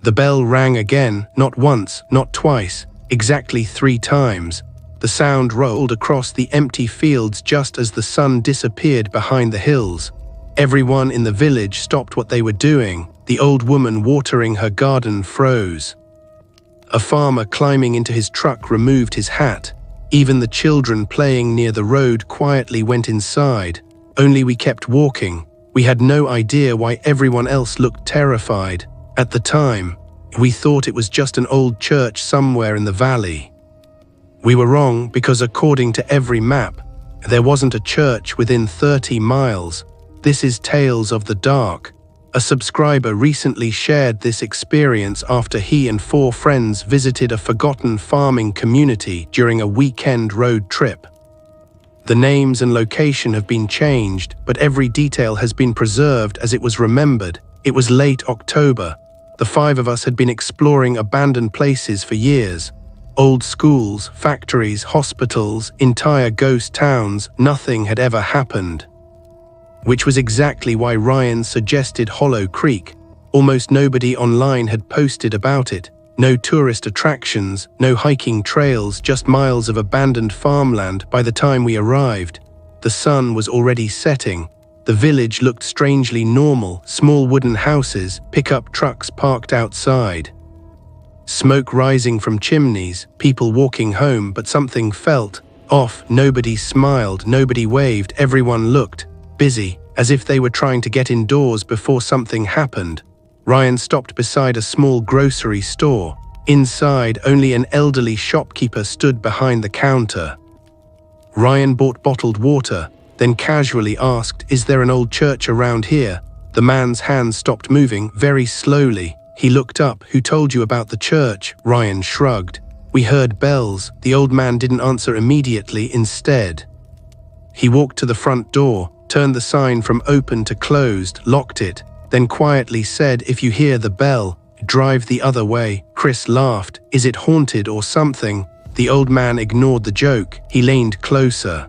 The bell rang again, not once, not twice, exactly 3 times. The sound rolled across the empty fields just as the sun disappeared behind the hills. Everyone in the village stopped what they were doing. The old woman watering her garden froze. A farmer climbing into his truck removed his hat. Even the children playing near the road quietly went inside. Only we kept walking. We had no idea why everyone else looked terrified. At the time, we thought it was just an old church somewhere in the valley. We were wrong because according to every map, there wasn't a church within 30 miles. This is Tales of the Dark. A subscriber recently shared this experience after he and 4 friends visited a forgotten farming community during a weekend road trip. The names and location have been changed, but every detail has been preserved as it was remembered. It was late October. The 5 of us had been exploring abandoned places for years. Old schools, factories, hospitals, entire ghost towns, nothing had ever happened. Which was exactly why Ryan suggested Hollow Creek. Almost nobody online had posted about it. No tourist attractions, no hiking trails, just miles of abandoned farmland by the time we arrived. The sun was already setting. The village looked strangely normal, small wooden houses, pickup trucks parked outside. Smoke rising from chimneys, people walking home, but something felt off. Nobody smiled, nobody waved, everyone looked busy, as if they were trying to get indoors before something happened. Ryan stopped beside a small grocery store. Inside, only an elderly shopkeeper stood behind the counter. Ryan bought bottled water, then casually asked, "Is there an old church around here?" The man's hands stopped moving, very slowly. He looked up. "Who told you about the church?" Ryan shrugged. "We heard bells." The old man didn't answer immediately. Instead, he walked to the front door, turned the sign from open to closed, locked it, then quietly said, "If you hear the bell, drive the other way." Chris laughed. "Is it haunted or something?" The old man ignored the joke. He leaned closer.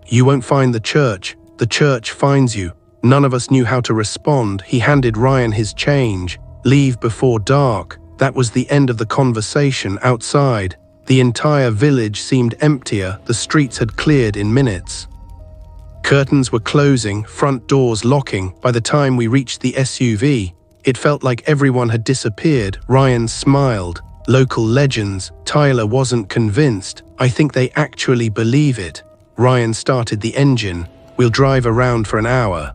"You won't find the church finds you." None of us knew how to respond. He handed Ryan his change. "Leave before dark." That was the end of the conversation. Outside, the entire village seemed emptier. The streets had cleared in minutes. Curtains were closing, front doors locking. By the time we reached the SUV, it felt like everyone had disappeared. Ryan smiled. "Local legends." Tyler wasn't convinced. "I think they actually believe it." Ryan started the engine. "We'll drive around for an hour.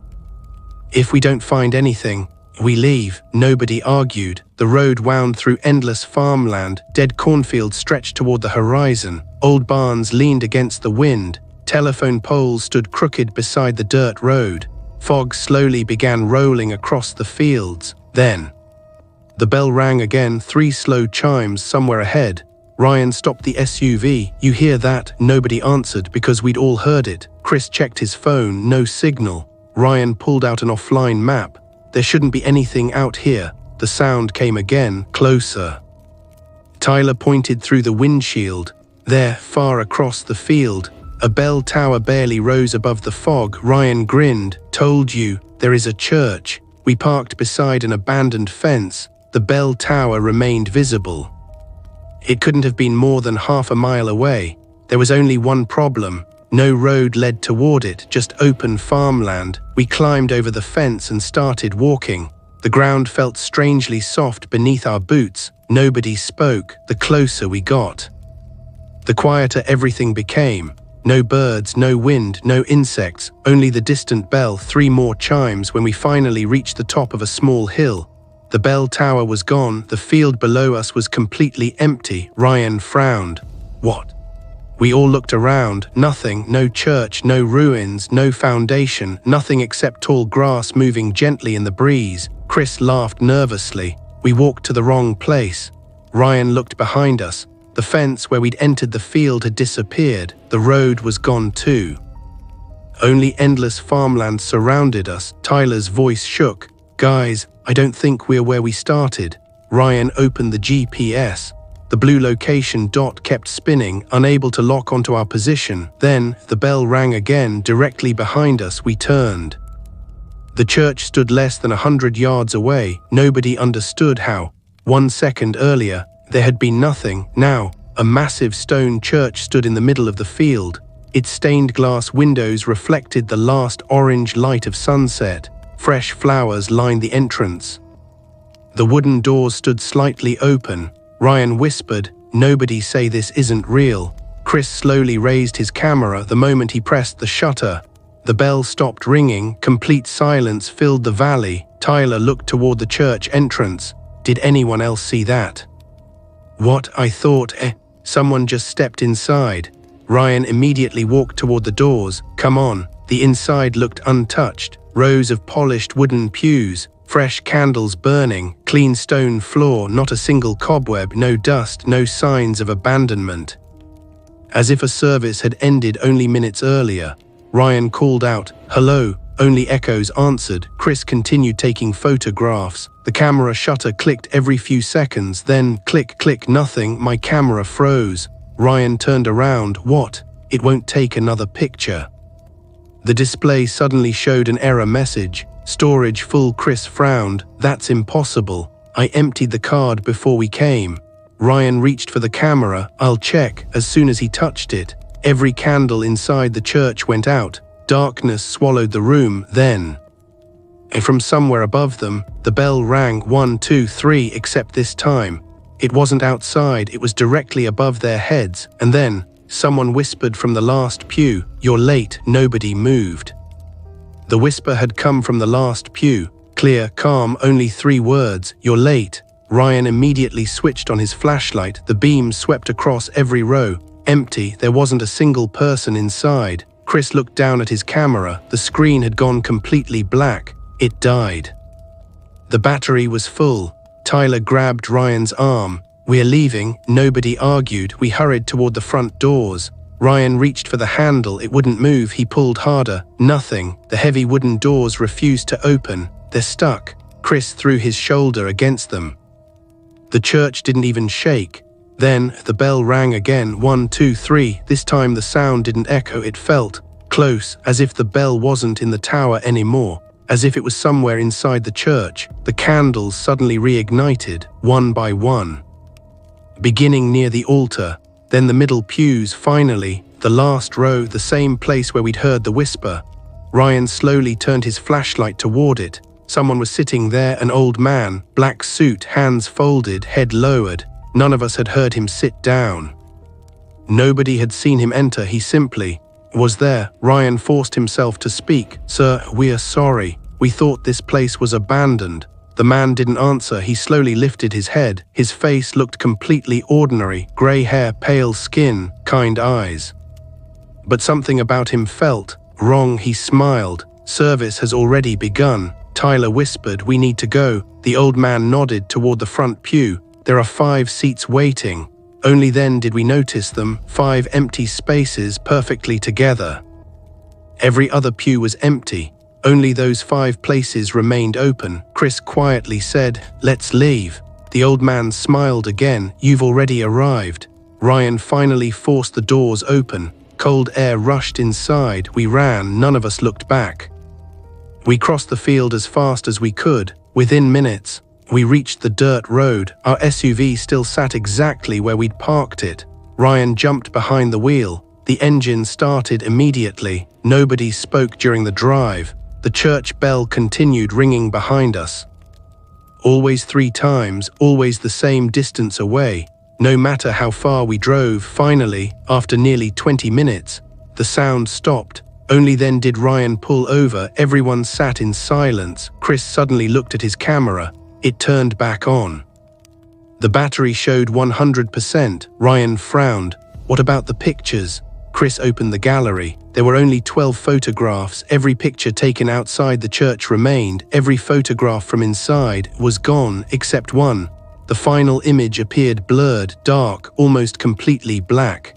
If we don't find anything, we leave." Nobody argued. The road wound through endless farmland. Dead cornfields stretched toward the horizon. Old barns leaned against the wind. Telephone poles stood crooked beside the dirt road. Fog slowly began rolling across the fields. Then, the bell rang again, 3 slow chimes somewhere ahead. Ryan stopped the SUV. "You hear that?" Nobody answered because we'd all heard it. Chris checked his phone, no signal. Ryan pulled out an offline map. "There shouldn't be anything out here." The sound came again, closer. Tyler pointed through the windshield. There, far across the field, a bell tower barely rose above the fog. Ryan grinned. "Told you, there is a church." We parked beside an abandoned fence. The bell tower remained visible. It couldn't have been more than half a mile away. There was only one problem. No road led toward it, just open farmland. We climbed over the fence and started walking. The ground felt strangely soft beneath our boots. Nobody spoke. The closer we got, the quieter everything became. No birds, no wind, no insects, only the distant bell. 3 more chimes when we finally reached the top of a small hill. The bell tower was gone. The field below us was completely empty. Ryan frowned. "What?" We all looked around. Nothing. No church, no ruins, no foundation, nothing except tall grass moving gently in the breeze. Chris laughed nervously. We walked to the wrong place. Ryan looked behind us. The fence where we'd entered the field had disappeared. The road was gone too. Only endless farmland surrounded us. Tyler's voice shook. "Guys, I don't think we're where we started." Ryan opened the GPS. The blue location dot kept spinning, unable to lock onto our position. Then, the bell rang again, directly behind us. We turned. The church stood less than 100 yards away. Nobody understood how. 1 second earlier, there had been nothing. Now, a massive stone church stood in the middle of the field. Its stained glass windows reflected the last orange light of sunset. Fresh flowers lined the entrance. The wooden doors stood slightly open. Ryan whispered, "Nobody say this isn't real." Chris slowly raised his camera the moment he pressed the shutter. The bell stopped ringing. Complete silence filled the valley. Tyler looked toward the church entrance. Did anyone else see that? What? I thought, someone just stepped inside. Ryan immediately walked toward the doors. Come on. The inside looked untouched. Rows of polished wooden pews, fresh candles burning, clean stone floor, not a single cobweb, no dust, no signs of abandonment. As if a service had ended only minutes earlier. Ryan called out, "Hello." Only echoes answered. Chris continued taking photographs. The camera shutter clicked every few seconds, then click, click, nothing. My camera froze. Ryan turned around. What? It won't take another picture. The display suddenly showed an error message. Storage full. Chris frowned. That's impossible. I emptied the card before we came. Ryan reached for the camera. I'll check. As soon as he touched it, every candle inside the church went out. Darkness swallowed the room. Then, from somewhere above them, the bell rang. 1, 2, 3, except this time, it wasn't outside, it was directly above their heads. And then, someone whispered from the last pew, "You're late." Nobody moved. The whisper had come from the last pew. Clear, calm, only 3 words, "You're late." Ryan immediately switched on his flashlight. The beam swept across every row. Empty, there wasn't a single person inside. Chris looked down at his camera. The screen had gone completely black. It died. The battery was full. Tyler grabbed Ryan's arm. "We're leaving." Nobody argued. We hurried toward the front doors. Ryan reached for the handle. It wouldn't move. He pulled harder. Nothing. The heavy wooden doors refused to open. They're stuck. Chris threw his shoulder against them. The church didn't even shake. Then, the bell rang again. 1, 2, 3. This time the sound didn't echo. It felt close, as if the bell wasn't in the tower anymore, as if it was somewhere inside the church. The candles suddenly reignited, one by one. Beginning near the altar, then the middle pews, finally, the last row, the same place where we'd heard the whisper. Ryan slowly turned his flashlight toward it. Someone was sitting there, an old man, black suit, hands folded, head lowered. None of us had heard him sit down. Nobody had seen him enter. He simply was there. Ryan forced himself to speak. "Sir, we are sorry. We thought this place was abandoned." The man didn't answer. He slowly lifted his head. His face looked completely ordinary. Grey hair, pale skin, kind eyes. But something about him felt wrong. He smiled. "Service has already begun." Tyler whispered, "We need to go." The old man nodded toward the front pew. "There are 5 seats waiting." Only then did we notice them, 5 empty spaces perfectly together. Every other pew was empty. Only those 5 places remained open. Chris quietly said, "Let's leave." The old man smiled again. "You've already arrived." Ryan finally forced the doors open. Cold air rushed inside. We ran. None of us looked back. We crossed the field as fast as we could. Within minutes, we reached the dirt road. Our SUV still sat exactly where we'd parked it. Ryan jumped behind the wheel. The engine started immediately. Nobody spoke during the drive. The church bell continued ringing behind us. Always 3 times, always the same distance away. No matter how far we drove, finally, after nearly 20 minutes, the sound stopped. Only then did Ryan pull over. Everyone sat in silence. Chris suddenly looked at his camera. It turned back on. The battery showed 100%. Ryan frowned. "What about the pictures?" Chris opened the gallery. There were only 12 photographs. Every picture taken outside the church remained. Every photograph from inside was gone, except one. The final image appeared blurred, dark, almost completely black.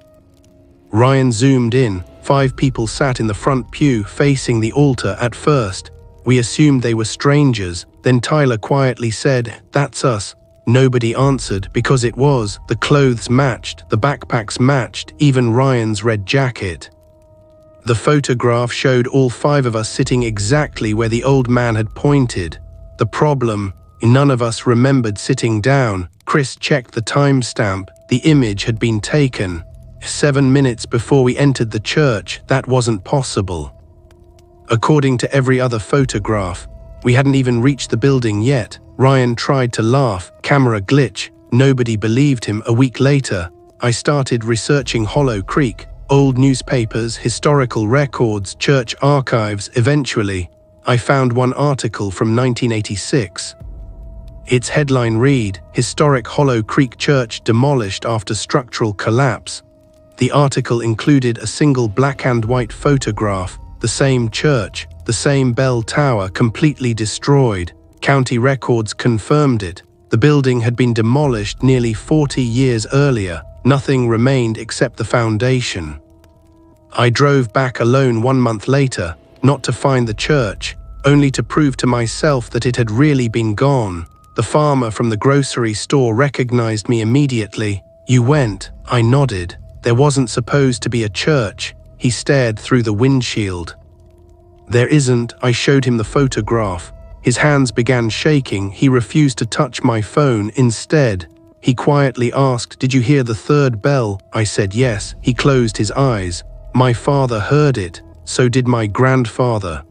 Ryan zoomed in. 5 people sat in the front pew, facing the altar. At first, we assumed they were strangers. Then Tyler quietly said, "That's us." Nobody answered, because it was. The clothes matched, the backpacks matched, even Ryan's red jacket. The photograph showed all 5 of us sitting exactly where the old man had pointed. The problem, None of us remembered sitting down. Chris checked the timestamp. The image had been taken 7 minutes before we entered the church. That wasn't possible. According to every other photograph, we hadn't even reached the building yet. Ryan tried to laugh. Camera glitch. Nobody believed him. A week later, I started researching Hollow Creek. Old newspapers, historical records, church archives. Eventually, I found one article from 1986. Its headline read, "Historic Hollow Creek Church Demolished After Structural Collapse." The article included a single black and white photograph, the same church, the same bell tower completely destroyed. County records confirmed it. The building had been demolished nearly 40 years earlier. Nothing remained except the foundation. I drove back alone 1 month later, not to find the church, only to prove to myself that it had really been gone. The farmer from the grocery store recognized me immediately. "You went?" I nodded. "There wasn't supposed to be a church." He stared through the windshield. "There isn't." I showed him the photograph. His hands began shaking. He refused to touch my phone. Instead, he quietly asked, "Did you hear the third bell?" I said yes. He closed his eyes. "My father heard it. So did my grandfather."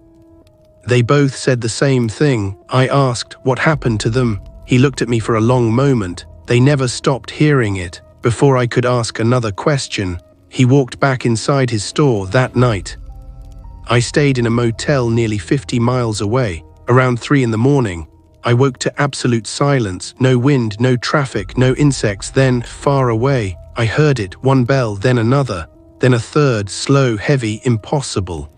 They both said the same thing. I asked, "What happened to them?" He looked at me for a long moment. "They never stopped hearing it." Before I could ask another question, he walked back inside his store. That night, I stayed in a motel nearly 50 miles away. Around 3 in the morning, I woke to absolute silence. No wind, no traffic, no insects. Then, far away, I heard it. One bell, then another, then a third, slow, heavy, impossible.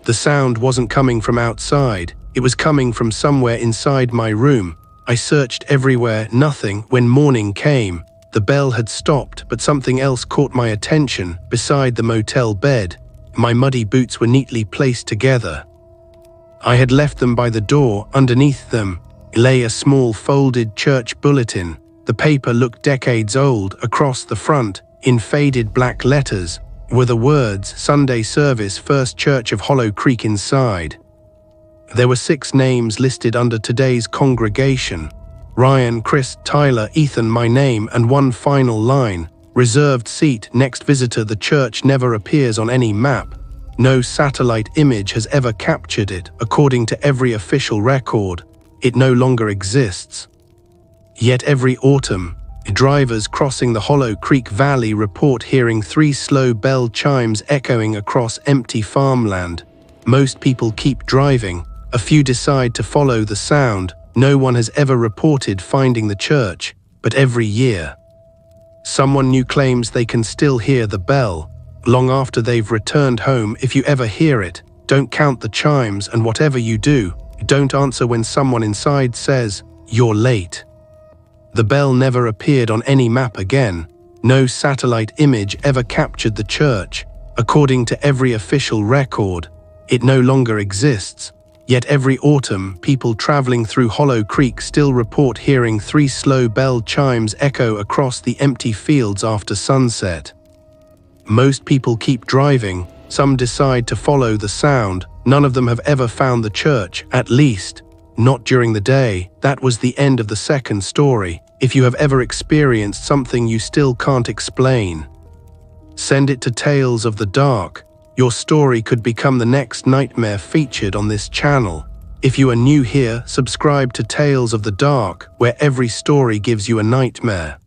The sound wasn't coming from outside. It was coming from somewhere inside my room. I searched everywhere, nothing. When morning came, the bell had stopped, but something else caught my attention. Beside the motel bed, my muddy boots were neatly placed together. I had left them by the door. Underneath them lay a small folded church bulletin. The paper looked decades old. Across the front, in faded black letters, were the words, "Sunday Service, First Church of Hollow Creek." Inside, there were 6 names listed under today's congregation. Ryan, Chris, Tyler, Ethan, my name, and one final line, "Reserved seat, next visitor." The church never appears on any map. No satellite image has ever captured it. According to every official record, it no longer exists. Yet every autumn, drivers crossing the Hollow Creek Valley report hearing 3 slow bell chimes echoing across empty farmland. Most people keep driving. A few decide to follow the sound. No one has ever reported finding the church, but every year, someone new claims they can still hear the bell, long after they've returned home. If you ever hear it, don't count the chimes, and whatever you do, don't answer when someone inside says, "You're late." The bell never appeared on any map again. No satellite image ever captured the church. According to every official record, it no longer exists. Yet every autumn, people traveling through Hollow Creek still report hearing 3 slow bell chimes echo across the empty fields after sunset. Most people keep driving. Some decide to follow the sound. None of them have ever found the church, at least not during the day. That was the end of the second story. If you have ever experienced something you still can't explain, send it to Tales of the Dark. Your story could become the next nightmare featured on this channel. If you are new here, subscribe to Tales of the Dark, where every story gives you a nightmare.